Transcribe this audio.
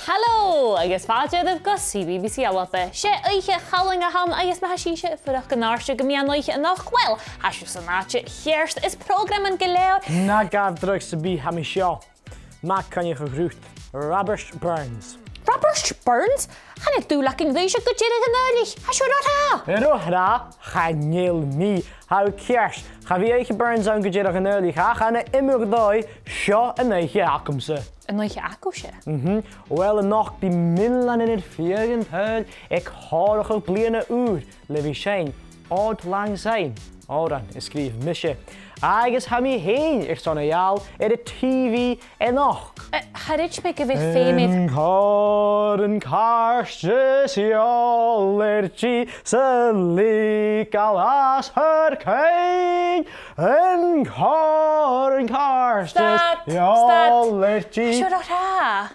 Hello, agus fáideadh go CBBC ALBA. Sé Oidhche Challainn a ham agus me síise fudach go náiste go mian Oidhche nachhfuil. Hasú san náte chearst is program an goléir. Na gadrug sa bí ha mi seo. Ma cynnych o grwth. Raibeirt Burns. Raibeirt Burns? Hannig dúlacin dweisio go dyrach yn oelich. Hasú rot ha? Ero hra, chanil mi. Hau cearst. Cha fi Oidhche Burns an go dyrach yn oelich. Ha chana imwg doi seo yn Oidhche acamsa. Yn Oidhche acamsa? Wel, yn noch di milan yn yr ffyrgyn hyn. Ec horach o blian y ŵr. Lefi sein. Oed lang sein. Oran, ysgrif misje. Agus ha mi heen, son ial, y TV en och. Harrig me gyfyd ffeimid. Yn carstus Oidhche sy'n legal as her cain. Yn carstus Oidhche. Hasú rot ha?